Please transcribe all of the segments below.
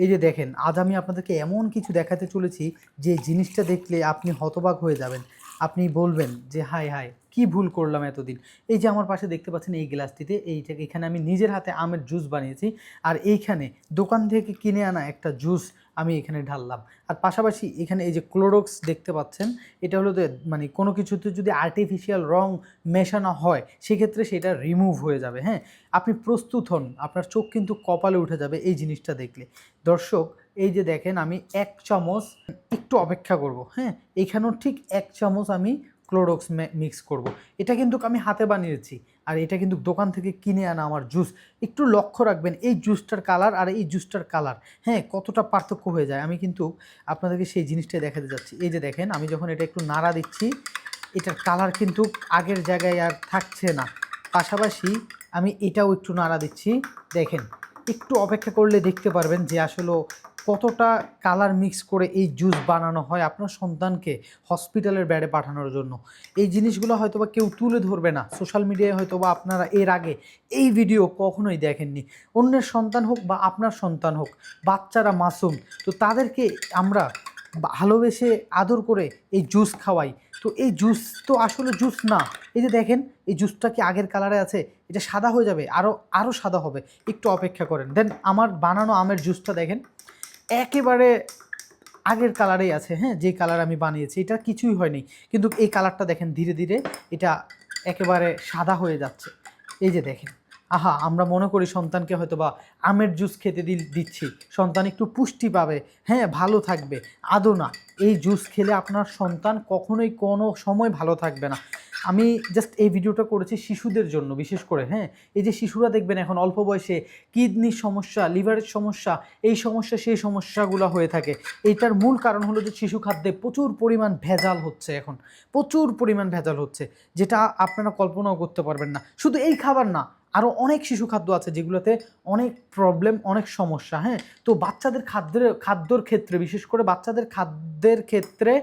এই যে দেখেন, আজ আমি আপনাদেরকে এমন কিছু দেখাতে চলেছি যে জিনিসটা দেখলে আপনি হতবাক হয়ে যাবেন। আপনি বলবেন যে হায় হায় কি ভুল করলাম এতদিন। এই যে আমার পাশে দেখতে পাচ্ছেন এই গ্লাসটিতে এখানে আমি নিজের হাতে আমের জুস বানিয়েছি, আর এইখানে দোকান থেকে কিনে আনা একটা জুস আমি এখানে ঢাললাম। আর পাশাপাশি এখানে এই যে ক্লোরক্স দেখতে পাচ্ছেন, এটা হলো মানে কোনো কিছুতে যদি আর্টিফিশিয়াল রং মেশানো হয় সেক্ষেত্রে সেটা রিমুভ হয়ে যাবে। হ্যাঁ, আপনি প্রস্তুত হন, আপনার চোখ কিন্তু কপালে উঠে যাবে এই জিনিসটা দেখলে। দর্শক, এই যে দেখেন আমি 1 চামচ, একটু অপেক্ষা করব, হ্যাঁ, এখানেও ঠিক 1 চামচ আমি ক্লোরক্স মিক্স করব। এটা কিন্তু আমি হাতে বানিয়েছি, আর এটা কিন্তু দোকান থেকে কিনে আনা আমার জুস। একটু লক্ষ্য রাখবেন এই জুসটার কালার আর এই জুসটার কালার, হ্যাঁ, কতটা পার্থক্য হয়ে যায়। আমি কিন্তু আপনাদেরকে সেই জিনিসটাই দেখাতে যাচ্ছি। এই যে দেখেন আমি যখন এটা একটু নাড়া দিচ্ছি, এটার কালার কিন্তু আগের জায়গায় আর থাকছে না। পাশাপাশি আমি এটাও একটু নাড়া দিচ্ছি, দেখেন একটু অপেক্ষা করলে দেখতে পারবেন যে আসলে কতটা কালার মিক্স করে এই জুস বানানো হয় আপনার সন্তানকে হসপিটালের বেডে পাঠানোর জন্য। এই জিনিসগুলো হয়তোবা কেউ তুলে ধরবে না সোশ্যাল মিডিয়ায়, হয়তোবা আপনারা এর আগে এই ভিডিও কখনোই দেখেননি। অন্যের সন্তান হোক বা আপনার সন্তান হোক, বাচ্চারা মাসুম, তো তাদেরকে আমরা ভালোবেসে আদর করে এই জুস খাওয়াই। তো এই জুস তো আসলে জুস না। এই যে দেখেন এই জুসটা কি আগের কালারে আছে, এটা সাদা হয়ে যাবে, আরও সাদা হবে। একটু অপেক্ষা করেন, দেন আমার বানানো আমের জুসটা দেখেন একেবারে আগের কালারেই আছে। হ্যাঁ, যে কালার আমি বানিয়েছি এটা কিছুই হয়নি, কিন্তু এই কালারটা দেখেন ধীরে ধীরে এটা একেবারে সাদা হয়ে যাচ্ছে। এই যে দেখেন, আহা, আমরা মনে করি সন্তানকে হয়তো বা আমের জুস খেতে দিচ্ছি, সন্তান একটু পুষ্টি পাবে, হ্যাঁ, ভালো থাকবে। আদৌ না, এই জুস খেলে আপনার সন্তান কখনোই কোনো সময় ভালো থাকবে না। আমি জাস্ট এই ভিডিওটা করেছি শিশুদের জন্য বিশেষ করে। হ্যাঁ, এই যে শিশুরা দেখবেন এখন অল্প বয়সে কিডনির সমস্যা, লিভারের সমস্যা, এই সমস্যা সেই সমস্যাগুলো হয়ে থাকে। এইটার মূল কারণ হলো যে শিশু খাদ্যে প্রচুর পরিমাণ ভেজাল হচ্ছে, এখন প্রচুর পরিমাণ ভেজাল হচ্ছে, যেটা আপনারা কল্পনাও করতে পারবেন না। শুধু এই খাবার না, আরও অনেক শিশু খাদ্য আছে যেগুলোতে অনেক প্রবলেম, অনেক সমস্যা। হ্যাঁ, তো বাচ্চাদের খাদ্যর ক্ষেত্রে, বিশেষ করে বাচ্চাদের খাদ্যের ক্ষেত্রে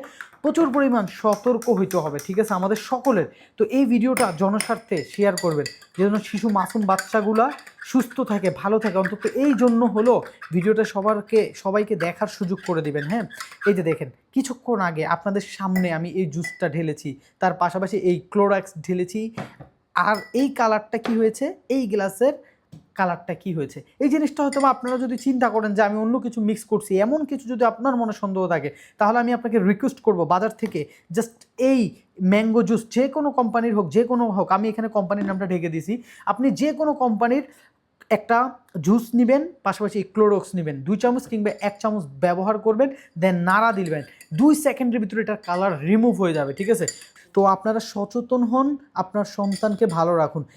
প্রচুর পরিমাণ সতর্ক হইতে হবে, ঠিক আছে, আমাদের সকলের। তো এই ভিডিওটা জনস্বার্থে শেয়ার করবেন, যেন শিশু মাসুম বাচ্চাগুলা সুস্থ থাকে, ভালো থাকে। অন্তত এই জন্য হলো ভিডিওটা সবাইকে দেখার সুযোগ করে দিবেন। হ্যাঁ, এই যে দেখেন কিছুক্ষণ আগে আপনাদের সামনে আমি এই জুসটা ঢেলেছি, তার পাশাপাশি এই ক্লোরক্স ঢেলেছি, আর এই কালারটা কি হয়েছে, এই গ্লাসের কালারটা কি হয়েছে। এই জিনিসটা হয়তো আপনারা যদি চিন্তা করেন যে আমি অন্য কিছু মিক্স করছি, এমন কিছু যদি আপনার মনে সন্দেহ থাকে, তাহলে আমি আপনাকে রিকোয়েস্ট করব বাজার থেকে জাস্ট এই ম্যাঙ্গো জুস, যে কোনো কোম্পানির হোক, যে কোনো হোক, আমি এখানে কোম্পানির নামটা ঢেকে দিছি, আপনি যে কোনো কোম্পানির একটা জুস নেবেন, পাশাপাশি ক্লোরক্স নেবেন, 2 চামচ কিংবা 1 চামচ ব্যবহার করবেন, দেন নাড়া দিবেন, 2 সেকেন্ডের ভিতরে এটার কালার রিমুভ হয়ে যাবে, ঠিক আছে। তো আপনারা সচেতন হন, আপনার সন্তানকে ভালো রাখুন।